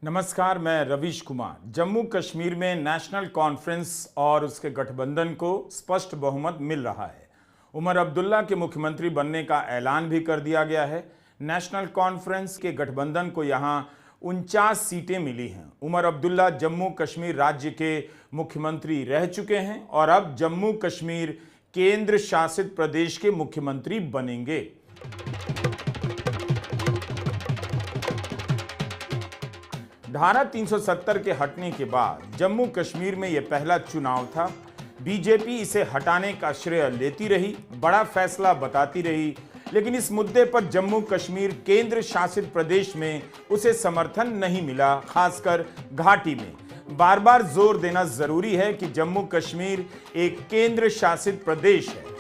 नमस्कार, मैं रवीश कुमार। जम्मू कश्मीर में नेशनल कॉन्फ्रेंस और उसके गठबंधन को स्पष्ट बहुमत मिल रहा है। उमर अब्दुल्ला के मुख्यमंत्री बनने का ऐलान भी कर दिया गया है। नेशनल कॉन्फ्रेंस के गठबंधन को यहां 49 सीटें मिली हैं। उमर अब्दुल्ला जम्मू कश्मीर राज्य के मुख्यमंत्री रह चुके हैं और अब जम्मू कश्मीर केंद्र शासित प्रदेश के मुख्यमंत्री बनेंगे। धारा 370 के हटने के बाद जम्मू कश्मीर में यह पहला चुनाव था। बीजेपी इसे हटाने का श्रेय लेती रही, बड़ा फैसला बताती रही, लेकिन इस मुद्दे पर जम्मू कश्मीर केंद्र शासित प्रदेश में उसे समर्थन नहीं मिला, खासकर घाटी में। बार बार जोर देना जरूरी है कि जम्मू कश्मीर एक केंद्र शासित प्रदेश है।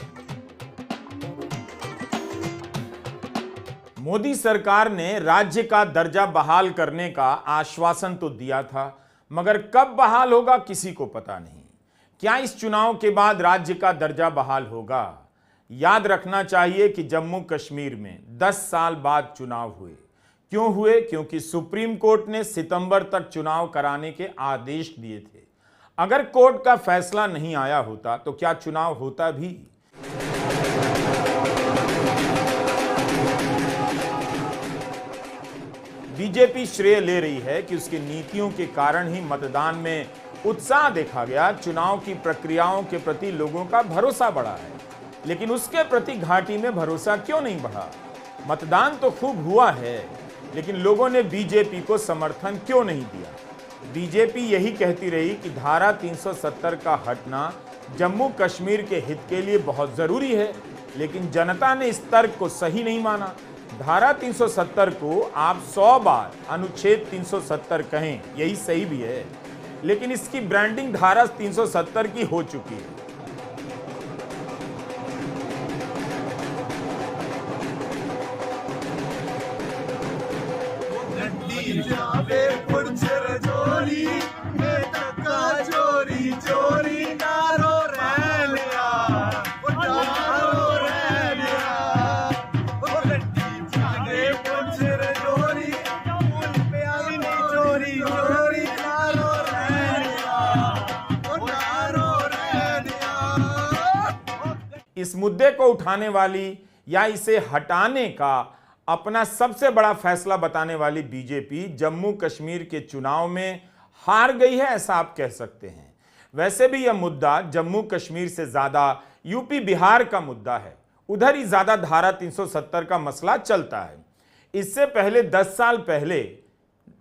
मोदी सरकार ने राज्य का दर्जा बहाल करने का आश्वासन तो दिया था, मगर कब बहाल होगा किसी को पता नहीं। क्या इस चुनाव के बाद राज्य का दर्जा बहाल होगा? याद रखना चाहिए कि जम्मू कश्मीर में 10 साल बाद चुनाव हुए। क्यों हुए? क्योंकि सुप्रीम कोर्ट ने सितंबर तक चुनाव कराने के आदेश दिए थे। अगर कोर्ट का फैसला नहीं आया होता तो क्या चुनाव होता भी? बीजेपी श्रेय ले रही है कि उसकी नीतियों के कारण ही मतदान में उत्साह देखा गया, चुनाव की प्रक्रियाओं के प्रति लोगों का भरोसा बढ़ा है। लेकिन उसके प्रति घाटी में भरोसा क्यों नहीं बढ़ा? मतदान तो खूब हुआ है, लेकिन लोगों ने बीजेपी को समर्थन क्यों नहीं दिया? बीजेपी यही कहती रही कि धारा 370 का हटना जम्मू कश्मीर के हित के लिए बहुत जरूरी है, लेकिन जनता ने इस तर्क को सही नहीं माना। धारा 370 को आप 100 बार अनुच्छेद 370 कहें, यही सही भी है, लेकिन इसकी ब्रांडिंग धारा 370 की हो चुकी है। इस मुद्दे को उठाने वाली या इसे हटाने का अपना सबसे बड़ा फैसला बताने वाली बीजेपी जम्मू कश्मीर के चुनाव में हार गई है, ऐसा आप कह सकते हैं। वैसे भी यह मुद्दा जम्मू कश्मीर से ज्यादा यूपी बिहार का मुद्दा है। उधर ही ज्यादा धारा 370 का मसला चलता है। इससे पहले 10 साल पहले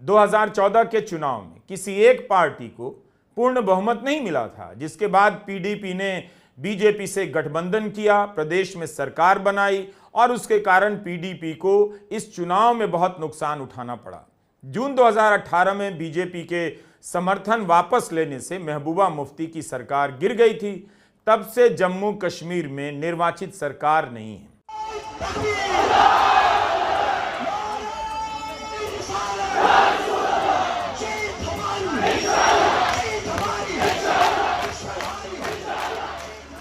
2014 के चुनाव में किसी एक पार्टी को पूर्ण बहुमत नहीं मिला था, जिसके बाद पीडीपी ने बीजेपी से गठबंधन किया, प्रदेश में सरकार बनाई और उसके कारण पीडीपी को इस चुनाव में बहुत नुकसान उठाना पड़ा। जून 2018 में बीजेपी के समर्थन वापस लेने से महबूबा मुफ्ती की सरकार गिर गई थी। तब से जम्मू कश्मीर में निर्वाचित सरकार नहीं है।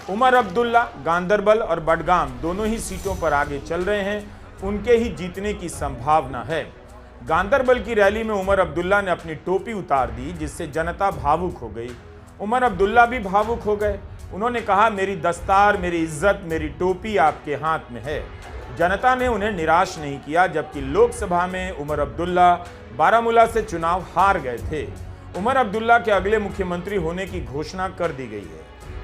उमर अब्दुल्ला गांदरबल और बडगाम दोनों ही सीटों पर आगे चल रहे हैं। उनके ही जीतने की संभावना है। गांदरबल की रैली में उमर अब्दुल्ला ने अपनी टोपी उतार दी, जिससे जनता भावुक हो गई। उमर अब्दुल्ला भी भावुक हो गए। उन्होंने कहा, मेरी दस्तार, मेरी इज्जत, मेरी टोपी आपके हाथ में है। जनता ने उन्हें निराश नहीं किया, जबकि लोकसभा में उमर अब्दुल्ला बारामूला से चुनाव हार गए थे। उमर अब्दुल्ला के अगले मुख्यमंत्री होने की घोषणा कर दी गई है।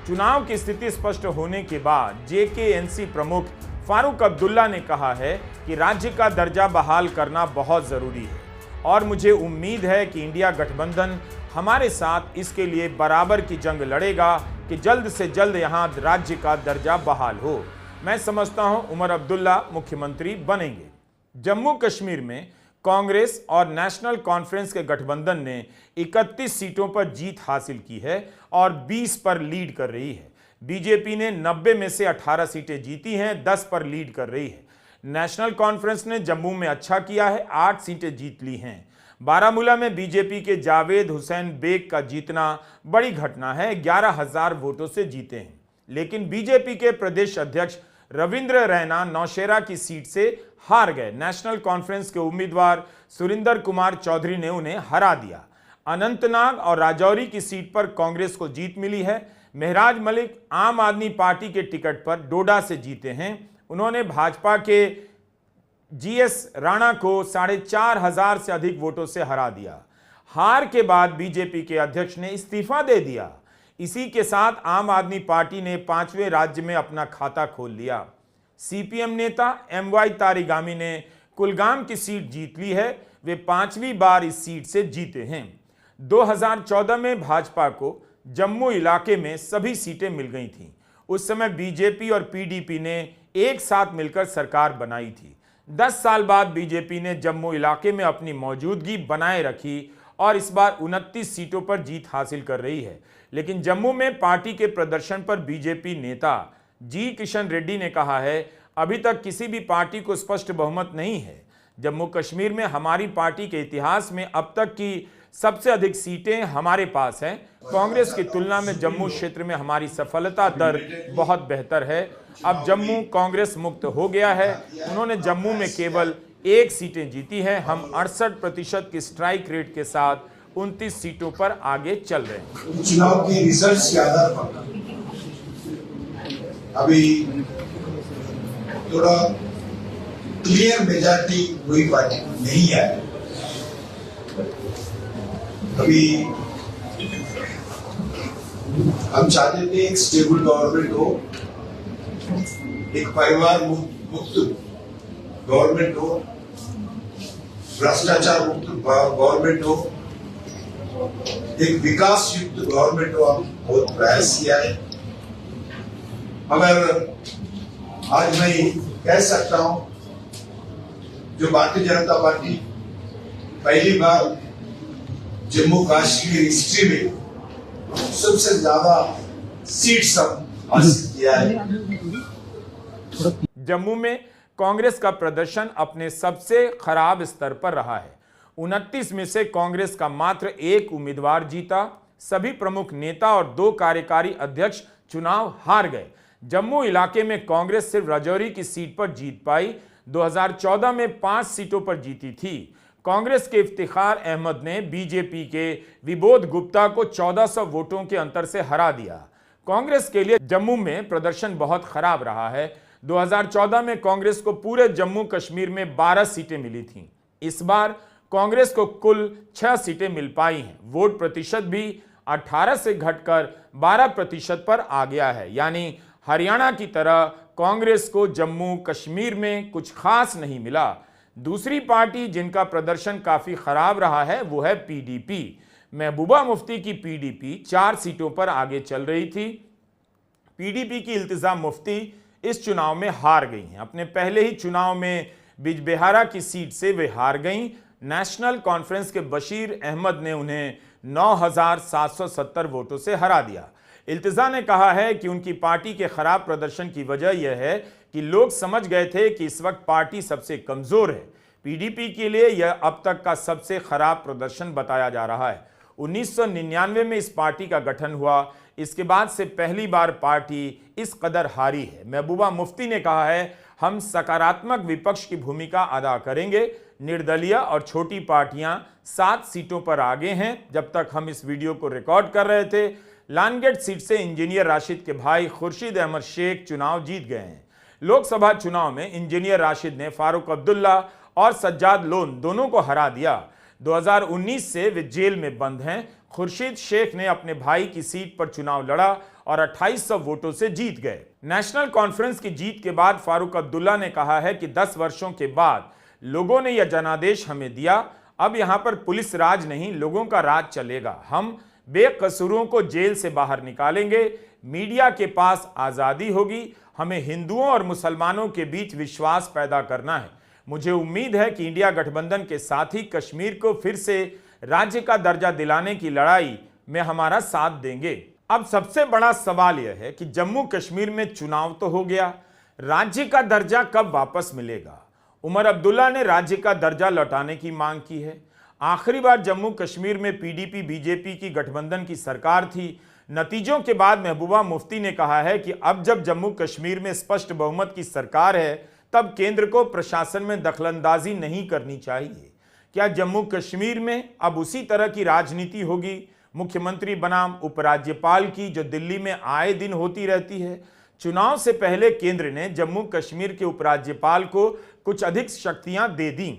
चुनाव की स्थिति स्पष्ट होने के बाद जेकेएनसी प्रमुख फारूक अब्दुल्ला ने कहा है कि राज्य का दर्जा बहाल करना बहुत जरूरी है और मुझे उम्मीद है कि इंडिया गठबंधन हमारे साथ इसके लिए बराबर की जंग लड़ेगा कि जल्द से जल्द यहां राज्य का दर्जा बहाल हो। मैं समझता हूं उमर अब्दुल्ला मुख्यमंत्री बनेंगे। जम्मू कश्मीर में कांग्रेस और नेशनल कॉन्फ्रेंस के गठबंधन ने 31 सीटों पर जीत हासिल की है और 20 पर लीड कर रही है। बीजेपी ने 90 में से 18 सीटें जीती हैं, 10 पर लीड कर रही है। नेशनल कॉन्फ्रेंस ने जम्मू में अच्छा किया है, 8 सीटें जीत ली हैं। बारामूला में बीजेपी के जावेद हुसैन बेग का जीतना बड़ी घटना है, 11,000 वोटों से जीते हैं। लेकिन बीजेपी के प्रदेश अध्यक्ष रविंद्र रैना नौशेरा की सीट से हार गए। नेशनल कॉन्फ्रेंस के उम्मीदवार सुरिंदर कुमार चौधरी ने उन्हें हरा दिया। अनंतनाग और राजौरी की सीट पर कांग्रेस को जीत मिली है। महराज मलिक आम आदमी पार्टी के टिकट पर डोडा से जीते हैं। उन्होंने भाजपा के जीएस राणा को 4,500 से अधिक वोटों से हरा दिया। हार के बाद बीजेपी के अध्यक्ष ने इस्तीफा दे दिया। इसी के साथ आम आदमी पार्टी ने 5वें राज्य में अपना खाता खोल लिया। सीपीएम नेता एमवाई तारिगामी ने कुलगाम की सीट जीत ली है। वे 5वीं बार इस सीट से जीते हैं। 2014 में भाजपा को जम्मू इलाके में सभी सीटें मिल गई थीं। उस समय बीजेपी और पीडीपी ने एक साथ मिलकर सरकार बनाई थी। 10 साल बाद बीजेपी ने जम्मू इलाके में अपनी मौजूदगी बनाए रखी और इस बार 29 सीटों पर जीत हासिल कर रही है। लेकिन जम्मू में पार्टी के प्रदर्शन पर बीजेपी नेता जी किशन रेड्डी ने कहा है, अभी तक किसी भी पार्टी को स्पष्ट बहुमत नहीं है। जम्मू कश्मीर में हमारी पार्टी के इतिहास में अब तक की सबसे अधिक सीटें हमारे पास हैं। कांग्रेस की तुलना में जम्मू क्षेत्र में हमारी सफलता दर बहुत बेहतर है। अब जम्मू कांग्रेस मुक्त हो गया है। उन्होंने जम्मू में केवल 1 सीटें जीती हैं। हम 68% की स्ट्राइक रेट के साथ 29 सीटों पर आगे चल रहे हैं। चुनाव के रिजल्ट्स के आधार पर अभी थोड़ा क्लियर मेजॉरिटी कोई पार्टी नहीं है। अभी हम चाहते थे एक स्टेबल गवर्नमेंट हो, एक परिवार मुक्त गवर्नमेंट हो, भ्रष्टाचार मुक्त गवर्नमेंट हो, एक विकास युक्त गवर्नमेंट हो। हम बहुत प्रयास किया है। मगर आज मैं कह सकता हूं, जो भारतीय जनता पार्टी पहली बार जम्मू कश्मीर हिस्ट्री में सबसे ज्यादा सीट्स हासिल किया है। जम्मू में कांग्रेस का प्रदर्शन अपने सबसे खराब स्तर पर रहा है। 29 में से कांग्रेस का मात्र 1 उम्मीदवार जीता। सभी प्रमुख नेता और 2 कार्यकारी अध्यक्ष चुनाव हार गए। जम्मू इलाके में कांग्रेस सिर्फ राजौरी की सीट पर जीत पाई। 2014 में 5 सीटों पर जीती थी। कांग्रेस के इफ्तिखार अहमद ने बीजेपी के विबोध गुप्ता को 1400 वोटों के अंतर से हरा दिया। कांग्रेस के लिए जम्मू में प्रदर्शन बहुत खराब रहा है। 2014 में कांग्रेस को पूरे जम्मू कश्मीर में 12 सीटें मिली थीं। इस बार कांग्रेस को कुल 6 सीटें मिल पाई हैं। वोट प्रतिशत भी 18 से घटकर 12% पर आ गया है। यानी हरियाणा की तरह कांग्रेस को जम्मू कश्मीर में कुछ खास नहीं मिला। दूसरी पार्टी जिनका प्रदर्शन काफी खराब रहा है वो है पीडीपी। महबूबा मुफ्ती की पीडीपी 4 सीटों पर आगे चल रही थी। पीडीपी की इल्तिजाम मुफ्ती इस चुनाव में हार गई हैं। अपने पहले ही चुनाव में बिजबेहारा की सीट से वे हार गईं। नेशनल कॉन्फ्रेंस के बशीर अहमद ने उन्हें 9,770 वोटों से हरा दिया। इल्तिजा ने कहा है कि उनकी पार्टी के खराब प्रदर्शन की वजह यह है कि लोग समझ गए थे कि इस वक्त पार्टी सबसे कमजोर है। पीडीपी के लिए यह अब तक का सबसे खराब प्रदर्शन बताया जा रहा है। 1999 में इस पार्टी का गठन हुआ। इसके बाद से पहली बार पार्टी इस कदर हारी है। महबूबा मुफ्ती ने कहा है, हम सकारात्मक विपक्ष की भूमिका अदा करेंगे। निर्दलीय और छोटी पार्टियां 7 सीटों पर आगे हैं। जब तक हम इस वीडियो को रिकॉर्ड कर रहे थे, लानगेट सीट से इंजीनियर राशिद के भाई खुर्शीद अहमद शेख चुनाव जीत गए हैं। लोकसभा चुनाव में इंजीनियर राशिद ने फारूक अब्दुल्ला और सज्जाद लोन दोनों को हरा दिया। 2019 से वे जेल में बंद हैं। खुर्शीद शेख ने अपने भाई की सीट पर चुनाव लड़ा और 2800 वोटों से जीत गए। नेशनल कॉन्फ्रेंस की जीत के बाद फारूक अब्दुल्ला ने कहा है कि 10 वर्षों के बाद लोगों ने यह जनादेश हमें दिया। अब यहां पर पुलिस राज नहीं, लोगों का राज चलेगा। हम बेकसूरों को जेल से बाहर निकालेंगे। मीडिया के पास आजादी होगी। हमें हिंदुओं और मुसलमानों के बीच विश्वास पैदा करना है। मुझे उम्मीद है कि इंडिया गठबंधन के साथ ही कश्मीर को फिर से राज्य का दर्जा दिलाने की लड़ाई में हमारा साथ देंगे। अब सबसे बड़ा सवाल यह है कि जम्मू कश्मीर में चुनाव तो हो गया, राज्य का दर्जा कब वापस मिलेगा? उमर अब्दुल्ला ने राज्य का दर्जा लौटाने की मांग की है। आखिरी बार जम्मू कश्मीर में पीडीपी बीजेपी की गठबंधन की सरकार थी नतीजों के बाद महबूबा मुफ्ती ने कहा है कि अब जब जम्मू कश्मीर में स्पष्ट बहुमत की सरकार है तब केंद्र को प्रशासन में दखलंदाजी नहीं करनी चाहिए। क्या जम्मू कश्मीर में अब उसी तरह की राजनीति होगी, मुख्यमंत्री बनाम उपराज्यपाल की, जो दिल्ली में आए दिन होती रहती है? चुनाव से पहले केंद्र ने जम्मू कश्मीर के उपराज्यपाल को कुछ अधिक शक्तियां दे दी,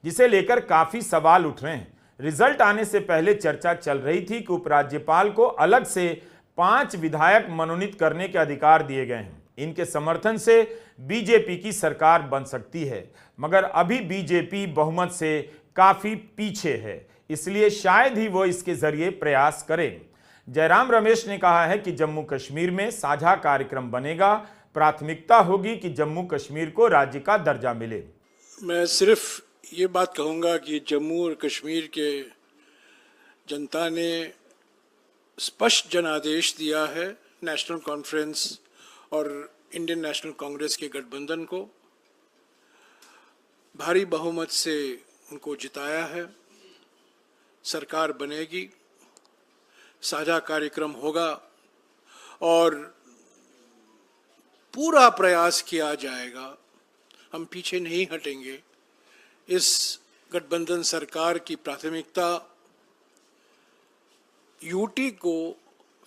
जिसे लेकर काफी सवाल उठ रहे हैं। रिजल्ट आने से पहले चर्चा चल रही थी कि उपराज्यपाल को अलग से 5 विधायक मनोनीत करने के अधिकार दिए गए हैं। इनके समर्थन से बीजेपी की सरकार बन सकती है, मगर अभी बीजेपी बहुमत से काफी पीछे है, इसलिए शायद ही वो इसके जरिए प्रयास करे। जयराम रमेश ने कहा है कि जम्मू कश्मीर में साझा कार्यक्रम बनेगा, प्राथमिकता होगी कि जम्मू कश्मीर को राज्य का दर्जा मिले। मैं सिर्फ ये बात कहूँगा कि जम्मू और कश्मीर के जनता ने स्पष्ट जनादेश दिया है नेशनल कॉन्फ्रेंस और इंडियन नेशनल कांग्रेस के गठबंधन को, भारी बहुमत से उनको जिताया है। सरकार बनेगी, साझा कार्यक्रम होगा और पूरा प्रयास किया जाएगा। हम पीछे नहीं हटेंगे। इस गठबंधन सरकार की प्राथमिकता यूटी को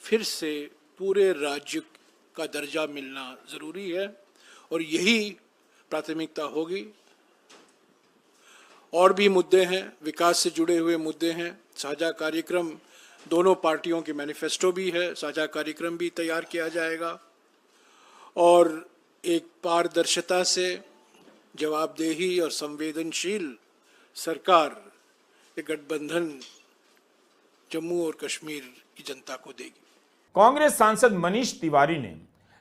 फिर से पूरे राज्य का दर्जा मिलना जरूरी है और यही प्राथमिकता होगी। और भी मुद्दे हैं, विकास से जुड़े हुए मुद्दे हैं। साझा कार्यक्रम, दोनों पार्टियों के मैनिफेस्टो भी है, साझा कार्यक्रम भी तैयार किया जाएगा और एक पारदर्शिता से जवाबदेही और संवेदनशील सरकार ये गठबंधन जम्मू और कश्मीर की जनता को देगी। कांग्रेस सांसद मनीष तिवारी ने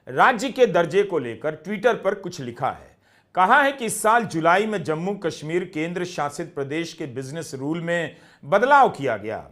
राज्य के दर्जे को लेकर ट्विटर पर कुछ लिखा है। कहा है कि इस साल जुलाई में जम्मू कश्मीर केंद्र शासित प्रदेश के बिजनेस रूल में बदलाव किया गया।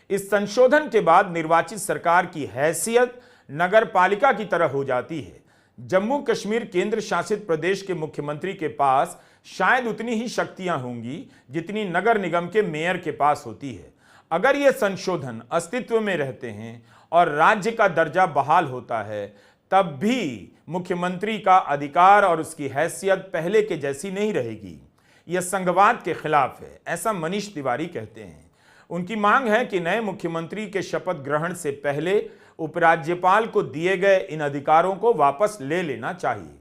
इस संशोधन के बाद निर्वाचित सरकार की हैसियत नगर पालिका की तरह हो जाती है। जम्मू कश्मीर केंद्र शासित प्रदेश के मुख्यमंत्री के पास शायद उतनी ही शक्तियां होंगी जितनी नगर निगम के मेयर के पास होती है। अगर ये संशोधन अस्तित्व में रहते हैं और राज्य का दर्जा बहाल होता है, तब भी मुख्यमंत्री का अधिकार और उसकी हैसियत पहले के जैसी नहीं रहेगी। यह संघवाद के खिलाफ है, ऐसा मनीष तिवारी कहते हैं। उनकी मांग है कि नए मुख्यमंत्री के शपथ ग्रहण से पहले उपराज्यपाल को दिए गए इन अधिकारों को वापस ले लेना चाहिए।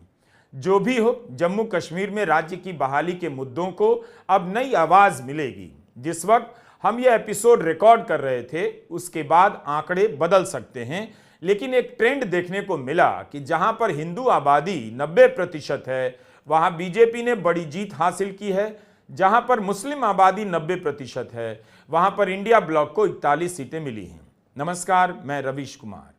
जो भी हो, जम्मू कश्मीर में राज्य की बहाली के मुद्दों को अब नई आवाज मिलेगी। जिस वक्त हम यह एपिसोड रिकॉर्ड कर रहे थे उसके बाद आंकड़े बदल सकते हैं, लेकिन एक ट्रेंड देखने को मिला कि जहां पर हिंदू आबादी 90% है वहां बीजेपी ने बड़ी जीत हासिल की है। जहां पर मुस्लिम आबादी 90% है वहां पर इंडिया ब्लॉक को 41 सीटें मिली हैं। नमस्कार, मैं रवीश कुमार।